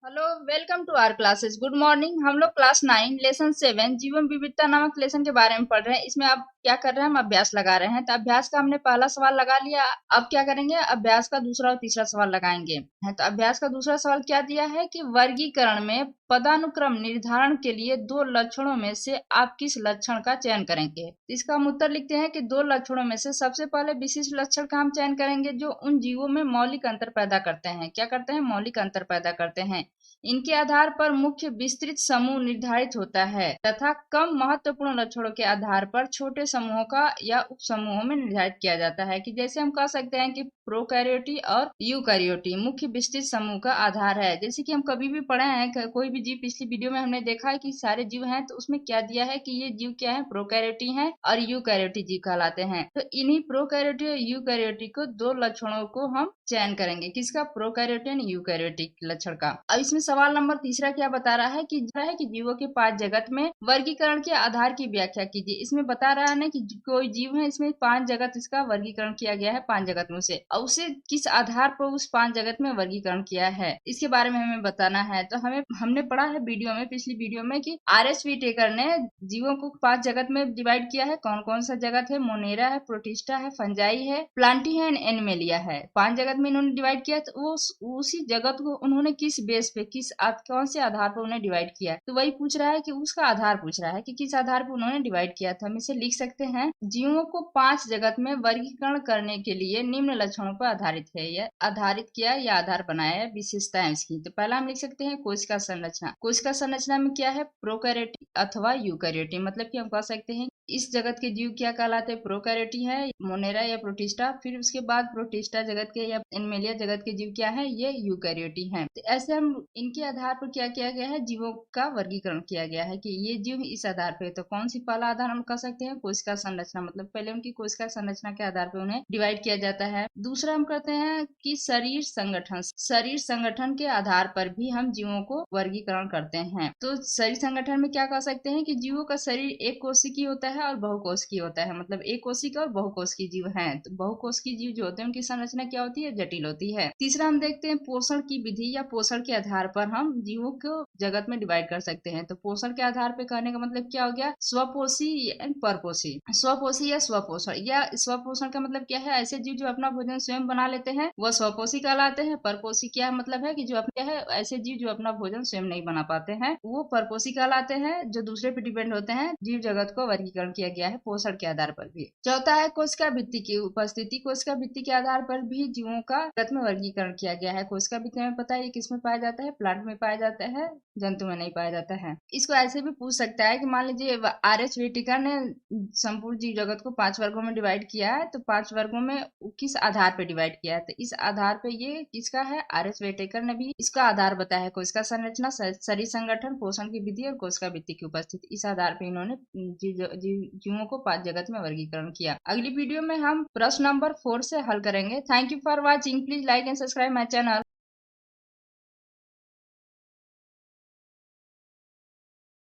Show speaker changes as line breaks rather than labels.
Hello, welcome to our classes. Good morning. हम लोग class 9 lesson 7 जीवन विविधता नामक लेसन के बारे में पढ़ रहे हैं। इसमें आप क्या कर रहे हैं, हम अभ्यास लगा रहे हैं। तो अभ्यास का हमने पहला सवाल लगा लिया। अब क्या करेंगे, अभ्यास का दूसरा और तीसरा सवाल लगाएंगे। तो अभ्यास का दूसरा सवाल क्या दिया है कि वर्गीकरण में पदानुक्रम निर्धारण के लिए दो लक्षणों में से आप किस लक्षण का चयन करेंगे। इसका हम उत्तर लिखते हैं कि दो लक्षणों में से सबसे पहले विशिष्ट लक्षण का हम चयन करेंगे जो उन जीवों में मौलिक अंतर पैदा करते हैं। क्या करते हैं? मौलिक अंतर पैदा करते हैं। इनके आधार पर मुख्य विस्तृत समूह निर्धारित होता है तथा कम महत्वपूर्ण लक्षणों के आधार पर छोटे समूहों का या उप समूहों में निर्धारित किया जाता है। कि जैसे हम कह सकते हैं कि प्रोकैरियोटी और यूकैरियोटी मुख्य विस्तृत समूह का आधार है। जैसे कि हम कभी भी पढ़े हैं, कोई भी जीव, पिछली वीडियो में हमने देखा है कि सारे जीव हैं, तो उसमें क्या दिया है कि ये जीव क्या है, प्रोकैरियोटी हैं और यूकैरियोटी जीव कहलाते हैं। तो इन्हीं प्रोकैरियोटी और यूकैरियोटी को दो लक्षणों को हम चयन करेंगे। किसका? प्रोकैरियोटी और यूकैरियोटी लक्षण का। अब इसमें सवाल नंबर तीसरा क्या बता रहा है कि जीवों के पांच जगत में वर्गीकरण के आधार की व्याख्या कीजिए। इसमें बता रहा है ना कि कोई जीव है, इसमें पांच जगत इसका वर्गीकरण किया गया है पांच जगत में से, और उसे किस आधार पर उस पांच जगत में वर्गीकरण किया है, इसके बारे में हमें बताना है। तो हमने पढ़ा है वीडियो में, पिछली वीडियो में, कि RS व्हिटेकर ने जीवों को पांच जगत में डिवाइड किया है। कौन कौन सा जगत है? मोनेरा है, प्रोटिस्टा है, फंजाई है, प्लांटी है, एनिमेलिया है। पांच जगत में इन्होंने डिवाइड किया। तो वो उसी जगत को उन्होंने किस बेस पे, कौन से आधार पर उन्हें डिवाइड किया है, तो वही पूछ रहा है कि उसका आधार पूछ रहा है कि किस आधार पर उन्होंने डिवाइड किया था। हम इसे लिख सकते हैं, जीवों को पांच जगत में वर्गीकरण करने के लिए निम्न लक्षणों पर आधारित है। यह आधारित किया या आधार बनाया है विशेषताएं इसकी। तो पहला हम लिख सकते हैं कोशिका संरचना। कोशिका संरचना में क्या है? प्रोकैरियोटी अथवा यूकैरियोटी। मतलब कि हम कह सकते हैं इस जगत के जीव क्या कहलाते हैं? प्रोकैरियोटी है, मोनेरा या प्रोटिस्टा। फिर उसके बाद प्रोटिस्टा जगत के या एनिमेलिया जगत के जीव क्या है? ये यूकैरियोटी हैं। तो ऐसे हम इनके आधार पर क्या किया गया है, जीवों का वर्गीकरण किया गया है कि ये जीव इस आधार पे। तो कौन सी पहला आधार हम कह सकते हैं? कोशिका संरचना। मतलब पहले उनकी कोशिका संरचना के आधार पर उन्हें डिवाइड किया जाता है। दूसरा हम कहते हैं कि शरीर संगठन। शरीर संगठन के आधार पर भी हम जीवों को वर्गीकरण करते हैं। तो शरीर संगठन में क्या कह सकते हैं कि जीवों का शरीर एक कोशिकीय होता है और बहुकोशिकीय होता है। मतलब एक कोशिका और बहुकोशिकीय जीव हैं। तो बहुकोशिकीय जीव जो होते हैं उनकी संरचना क्या होती है? जटिल होती है। तीसरा हम देखते हैं पोषण की विधि या पोषण के आधार पर हम जीवों को जगत में डिवाइड कर सकते हैं। तो पोषण के आधार पर कहने का मतलब क्या हो गया? स्वपोषी एंड परपोषी। स्वपोषी या स्वपोषण, या स्वपोषण का मतलब क्या है? ऐसे जीव जो अपना भोजन स्वयं बना लेते हैं वह स्वपोषी कहलाते हैं। परपोषी क्या मतलब है कि जो अपने है, ऐसे जीव जो अपना भोजन स्वयं नहीं बना पाते हैं वो परपोषी कहलाते हैं। जो दूसरे पे डिपेंड होते हैं। जीव जगत को वर्गीकरण किया गया है पोषण के आधार पर भी। चौथा है कोशिका भित्ति की उपस्थिति। कोशिका भित्ति के आधार पर भी जीवों का जगत में वर्गीकरण किया गया है। कोशिका भित्ति में पता है ये किसमें पाया जाता है? प्लांट में पाया जाता है, जंतु में नहीं पाया जाता है। इसको ऐसे भी पूछ सकता है कि मान लीजिए RS व्हिटेकर ने संपूर्ण जीव जगत को पांच वर्गों में डिवाइड किया है। तो पांच वर्गों में किस आधार पर डिवाइड किया है? तो इस आधार पे ये किसका है? RS व्हिटेकर ने भी इसका आधार बताया है। कोशिका संरचना, शरीर संगठन, पोषण की विधि और कोशिका भित्ति की उपस्थिति। इस आधार पर इन्होंने जीवों को पांच जगत में वर्गीकरण किया। अगली वीडियो में हम प्रश्न नंबर 4 से हल करेंगे। Thank you for watching. Please like and subscribe my channel.